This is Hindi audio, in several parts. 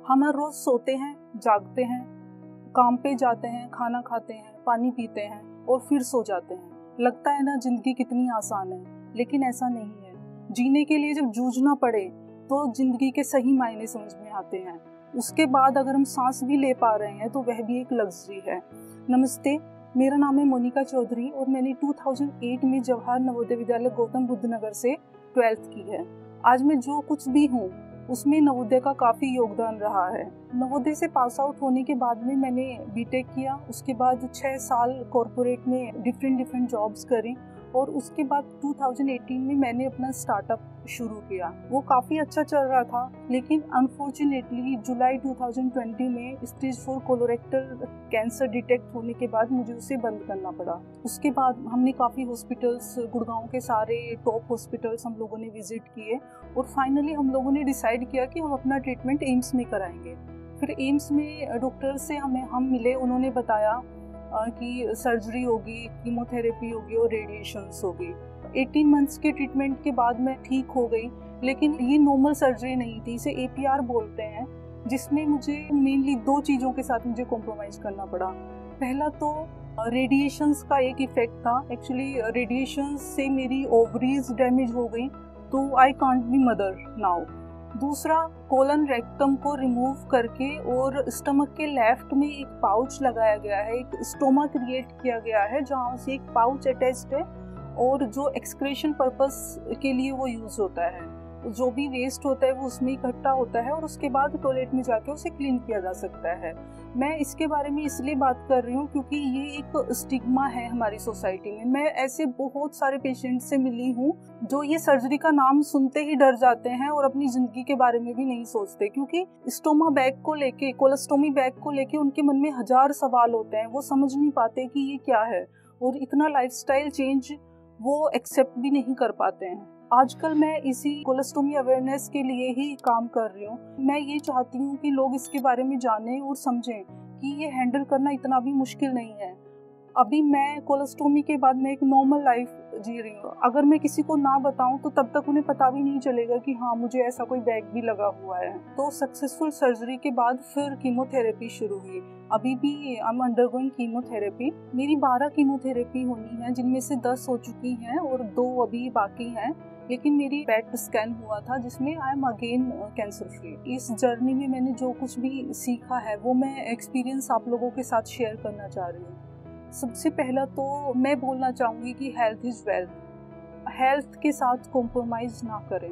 हम हर रोज सोते हैं, जागते हैं, काम पे जाते हैं, खाना खाते हैं, पानी पीते हैं और फिर सो जाते हैं। लगता है ना जिंदगी कितनी आसान है, लेकिन ऐसा नहीं है। जीने के लिए जब जूझना पड़े तो जिंदगी के सही मायने समझ में आते हैं। उसके बाद अगर हम सांस भी ले पा रहे हैं तो वह भी एक लग्जरी है। नमस्ते, मेरा नाम है मोनिका चौधरी और मैंने 2008 में जवाहर नवोदय विद्यालय गौतम बुद्ध नगर से 12th की है। आज मैं जो कुछ भी हूँ उसमें नवोदय का काफ़ी योगदान रहा है। नवोदय से पास आउट होने के बाद में मैंने बीटेक किया। उसके बाद 6 साल कॉरपोरेट में डिफरेंट जॉब्स करी और उसके बाद 2018 में मैंने अपना स्टार्टअप शुरू किया। वो काफ़ी अच्छा चल रहा था, लेकिन अनफॉर्चुनेटली जुलाई 2020 में स्टेज 4 कोलोरेक्टल कैंसर डिटेक्ट होने के बाद मुझे उसे बंद करना पड़ा। उसके बाद हमने काफ़ी हॉस्पिटल्स, गुड़गांव के सारे टॉप हॉस्पिटल्स हम लोगों ने विजिट किए और फाइनली हम लोगों ने डिसाइड किया कि हम अपना ट्रीटमेंट एम्स में कराएंगे। फिर एम्स में डॉक्टर से हम मिले। उन्होंने बताया कि सर्जरी होगी, कीमोथेरेपी होगी और रेडिएशंस होगी। 18 मंथ्स के ट्रीटमेंट के बाद मैं ठीक हो गई, लेकिन ये नॉर्मल सर्जरी नहीं थी, इसे APR बोलते हैं, जिसमें मुझे मेनली 2 चीज़ों के साथ मुझे कॉम्प्रोमाइज़ करना पड़ा। पहला तो रेडिएशंस का एक इफ़ेक्ट था। एक्चुअली रेडिएशंस से मेरी ओवरीज डैमेज हो गई, तो I can't be mother now. दूसरा, कोलन रेक्टम को रिमूव करके और स्टमक के लेफ्ट में एक पाउच लगाया गया है, एक स्टोमा क्रिएट किया गया है जहाँ से एक पाउच अटैच्ड है और जो एक्सक्रीशन पर्पस के लिए वो यूज़ होता है। जो भी वेस्ट होता है वो उसमें इकट्ठा होता है और उसके बाद टॉयलेट में जाके उसे क्लीन किया जा सकता है। मैं इसके बारे में इसलिए बात कर रही हूँ क्योंकि ये एक स्टिग्मा है हमारी सोसाइटी में। मैं ऐसे बहुत सारे पेशेंट से मिली हूँ जो ये सर्जरी का नाम सुनते ही डर जाते हैं और अपनी ज़िंदगी के बारे में भी नहीं सोचते, क्योंकि स्टोमा बैग को लेके, कोलोस्टोमी बैग को लेके उनके मन में 1000 सवाल होते हैं। वो समझ नहीं पाते कि ये क्या है और इतना लाइफस्टाइल चेंज वो एक्सेप्ट भी नहीं कर पाते हैं। आजकल मैं इसी कोलोस्टोमी अवेयरनेस के लिए ही काम कर रही हूँ। मैं ये चाहती हूँ कि लोग इसके बारे में जानें और समझें कि ये हैंडल करना इतना भी मुश्किल नहीं है। अभी मैं कोलोस्टोमी के बाद मैं एक नॉर्मल लाइफ जी रही हूँ। अगर मैं किसी को ना बताऊँ तो तब तक उन्हें पता भी नहीं चलेगा कि हाँ, मुझे ऐसा कोई बैग भी लगा हुआ है। तो सक्सेसफुल सर्जरी के बाद फिर कीमोथेरेपी शुरू हुई। अभी भी आई एम अंडरगोइंग कीमोथेरेपी। मेरी 12 कीमोथेरेपी होनी है, जिनमें से 10 हो चुकी हैं और 2 अभी बाकी हैं। लेकिन मेरी पेट स्कैन हुआ था जिसमें I am again cancer free. इस जर्नी में मैंने जो कुछ भी सीखा है वो मैं एक्सपीरियंस आप लोगों के साथ शेयर करना चाह रही हूँ। सबसे पहला तो मैं बोलना चाहूँगी कि हेल्थ इज़ वेल्थ। हेल्थ के साथ कॉम्प्रोमाइज़ ना करें।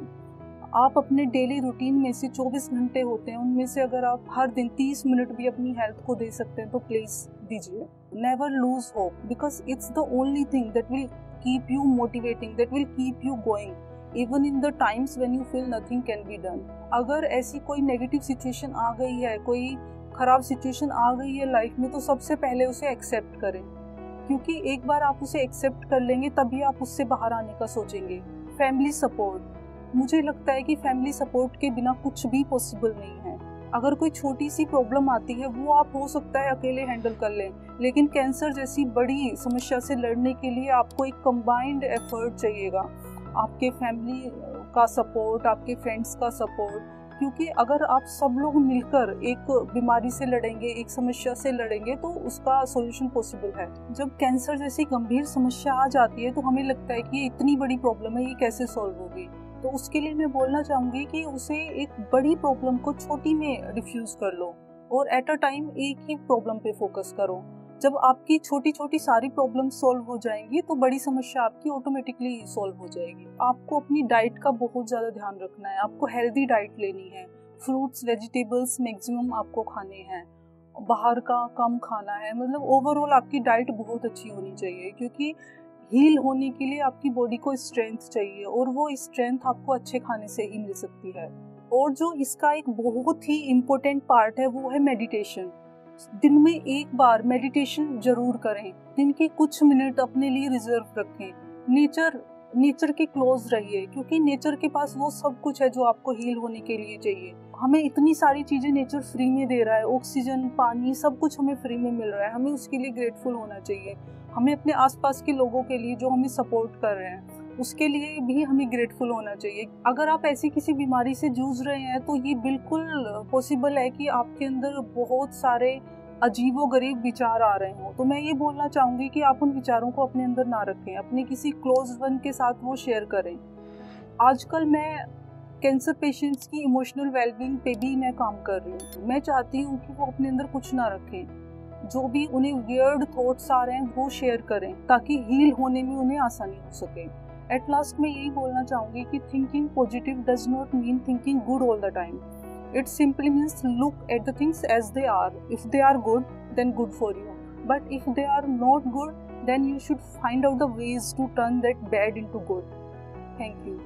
आप अपने डेली रूटीन में से 24 घंटे होते हैं, उनमें से अगर आप हर दिन 30 मिनट भी अपनी हेल्थ को दे सकते हैं तो प्लीज़ दीजिए। Never lose hope, because it's the only thing that will keep you motivating, that will keep you going even in the times when you feel nothing can be done. अगर ऐसी कोई नेगेटिव सिचुएशन आ गई है, कोई ख़राब सिचुएशन आ गई है लाइफ में, तो सबसे पहले उसे एक्सेप्ट करें, क्योंकि एक बार आप उसे एक्सेप्ट कर लेंगे तभी आप उससे बाहर आने का सोचेंगे। फैमिली सपोर्ट, मुझे लगता है कि फैमिली सपोर्ट के बिना कुछ भी पॉसिबल नहीं है। अगर कोई छोटी सी प्रॉब्लम आती है वो आप हो सकता है अकेले हैंडल कर लें, लेकिन कैंसर जैसी बड़ी समस्या से लड़ने के लिए आपको एक कंबाइंड एफर्ट चाहिएगा। आपके फैमिली का सपोर्ट, आपके फ्रेंड्स का सपोर्ट, क्योंकि अगर आप सब लोग मिलकर एक बीमारी से लड़ेंगे, एक समस्या से लड़ेंगे तो उसका सॉल्यूशन पॉसिबल है। जब कैंसर जैसी गंभीर समस्या आ जाती है तो हमें लगता है कि ये इतनी बड़ी प्रॉब्लम है, ये कैसे सॉल्व होगी। तो उसके लिए मैं बोलना चाहूँगी कि उसे एक बड़ी प्रॉब्लम को छोटी में डिफ्यूज़ कर लो और एट अ टाइम एक ही प्रॉब्लम पे फोकस करो। जब आपकी छोटी छोटी सारी प्रॉब्लम सॉल्व हो जाएंगी तो बड़ी समस्या आपकी ऑटोमेटिकली सॉल्व हो जाएगी। आपको अपनी डाइट का बहुत ज़्यादा ध्यान रखना है। आपको हेल्दी डाइट लेनी है। फ्रूट्स, वेजिटेबल्स मैक्सिमम आपको खाने हैं, बाहर का कम खाना है। मतलब ओवरऑल आपकी डाइट बहुत अच्छी होनी चाहिए, क्योंकि हील होने के लिए आपकी बॉडी को स्ट्रेंथ चाहिए और वो स्ट्रेंथ आपको अच्छे खाने से ही मिल सकती है। और जो इसका एक बहुत ही इम्पोर्टेंट पार्ट है वो है मेडिटेशन। दिन में एक बार मेडिटेशन जरूर करें। दिन के कुछ मिनट अपने लिए रिजर्व रखें। नेचर के क्लोज रहिए, क्योंकि नेचर के पास वो सब कुछ है जो आपको हील होने के लिए चाहिए। हमें इतनी सारी चीज़ें नेचर फ्री में दे रहा है, ऑक्सीजन, पानी, सब कुछ हमें फ्री में मिल रहा है। हमें उसके लिए ग्रेटफुल होना चाहिए। हमें अपने आसपास के लोगों के लिए जो हमें सपोर्ट कर रहे हैं उसके लिए भी हमें ग्रेटफुल होना चाहिए। अगर आप ऐसी किसी बीमारी से जूझ रहे हैं तो ये बिल्कुल पॉसिबल है कि आपके अंदर बहुत सारे अजीबोगरीब विचार आ रहे हों। तो मैं ये बोलना चाहूँगी कि आप उन विचारों को अपने अंदर ना रखें, अपने किसी क्लोज वन के साथ वो शेयर करें। आजकल मैं कैंसर पेशेंट्स की इमोशनल वेलबींग पे भी मैं काम कर रही हूँ। मैं चाहती हूँ कि वो अपने अंदर कुछ ना रखें, जो भी उन्हें वियर्ड थॉट्स आ रहे हैं वो शेयर करें ताकि हील होने में उन्हें आसानी हो सके। एट लास्ट मैं यही बोलना चाहूँगी कि thinking positive does not mean thinking good all the time. It simply means look at the things as they are. If they are good, then good for you. But if they are not good, then you should find out the ways to turn that bad into good. Thank you.